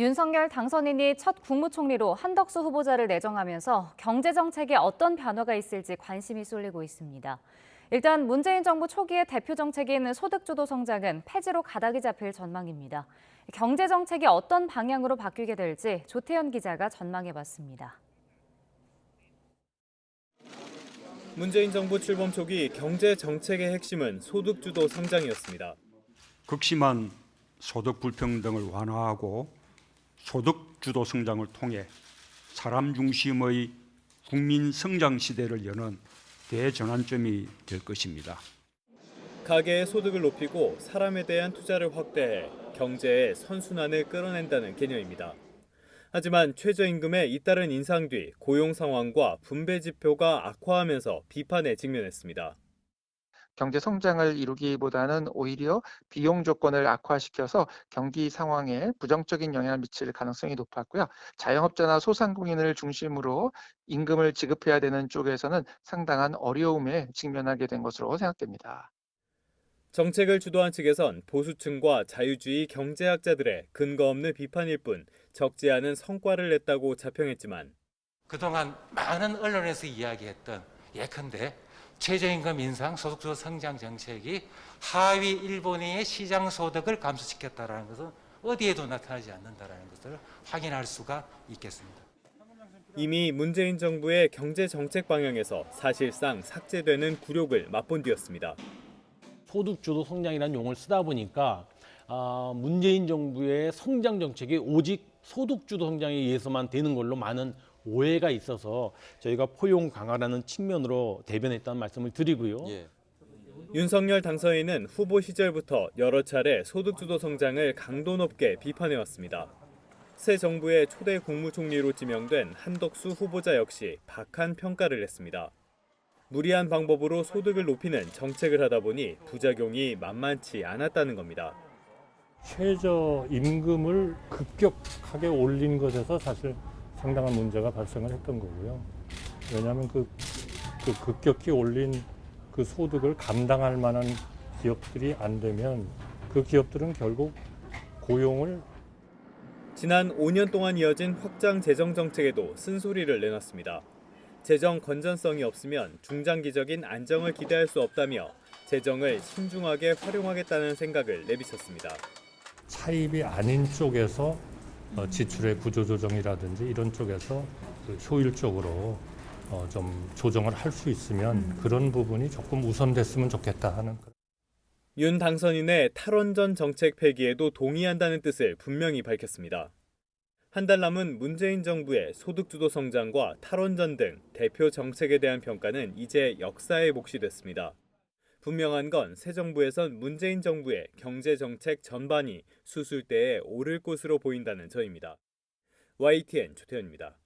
윤석열 당선인이 첫 국무총리로 한덕수 후보자를 내정하면서 경제정책에 어떤 변화가 있을지 관심이 쏠리고 있습니다. 일단 문재인 정부 초기의 대표 정책인 소득주도 성장은 폐지로 가닥이 잡힐 전망입니다. 경제정책이 어떤 방향으로 바뀌게 될지 조태현 기자가 전망해봤습니다. 문재인 정부 출범 초기 경제정책의 핵심은 소득주도 성장이었습니다. 극심한 소득 불평등을 완화하고 소득 주도 성장을 통해 사람 중심의 국민 성장 시대를 여는 대전환점이 될 것입니다. 가계의 소득을 높이고 사람에 대한 투자를 확대해 경제의 선순환을 끌어낸다는 개념입니다. 하지만 최저임금의 잇따른 인상 뒤 고용 상황과 분배 지표가 악화하면서 비판에 직면했습니다. 경제 성장을 이루기보다는 오히려 비용 조건을 악화시켜서 경기 상황에 부정적인 영향을 미칠 가능성이 높았고요. 자영업자나 소상공인을 중심으로 임금을 지급해야 되는 쪽에서는 상당한 어려움에 직면하게 된 것으로 생각됩니다. 정책을 주도한 측에선 보수층과 자유주의 경제학자들의 근거 없는 비판일 뿐 적지 않은 성과를 냈다고 자평했지만 그동안 많은 언론에서 이야기했던 예컨대 최저임금 인상, 소득주도 성장 정책이 하위 일본의 시장 소득을 감소시켰다는 것은 어디에도 나타나지 않는다는 것을 확인할 수가 있겠습니다. 이미 문재인 정부의 경제 정책 방향에서 사실상 삭제되는 굴욕을 맛본 뒤였습니다. 소득주도 성장이라는 용어를 쓰다 보니까 문재인 정부의 성장 정책이 오직 소득주도 성장에 의해서만 되는 걸로 많은 오해가 있어서 저희가 포용 강화라는 측면으로 대변했다는 말씀을 드리고요. 윤석열 당선인은 후보 시절부터 여러 차례 소득주도 성장을 강도 높게 비판해왔습니다. 새 정부의 초대 국무총리로 지명된 한덕수 후보자 역시 박한 평가를 했습니다. 무리한 방법으로 소득을 높이는 정책을 하다 보니 부작용이 만만치 않았다는 겁니다. 최저임금을 급격하게 올린 것에서 사실 상당한 문제가 발생을 했던 거고요. 왜냐하면 그 급격히 올린 그 소득을 감당할 만한 기업들이 안 되면 그 기업들은 결국 고용을 지난 5년 동안 이어진 확장 재정 정책에도 쓴소리를 내놨습니다. 재정 건전성이 없으면 중장기적인 안정을 기대할 수 없다며 재정을 신중하게 활용하겠다는 생각을 내비쳤습니다. 차입이 아닌 쪽에서 지출의 구조조정이라든지 이런 쪽에서 효율적으로 좀 조정을 할 수 있으면 그런 부분이 조금 우선됐으면 좋겠다 하는. 윤 당선인의 탈원전 정책 폐기에도 동의한다는 뜻을 분명히 밝혔습니다. 한 달 남은 문재인 정부의 소득주도 성장과 탈원전 등 대표 정책에 대한 평가는 이제 역사의 몫이 됐습니다. 분명한 건 새 정부에선 문재인 정부의 경제정책 전반이 수술대에 오를 것으로 보인다는 점입니다. YTN 조태현입니다.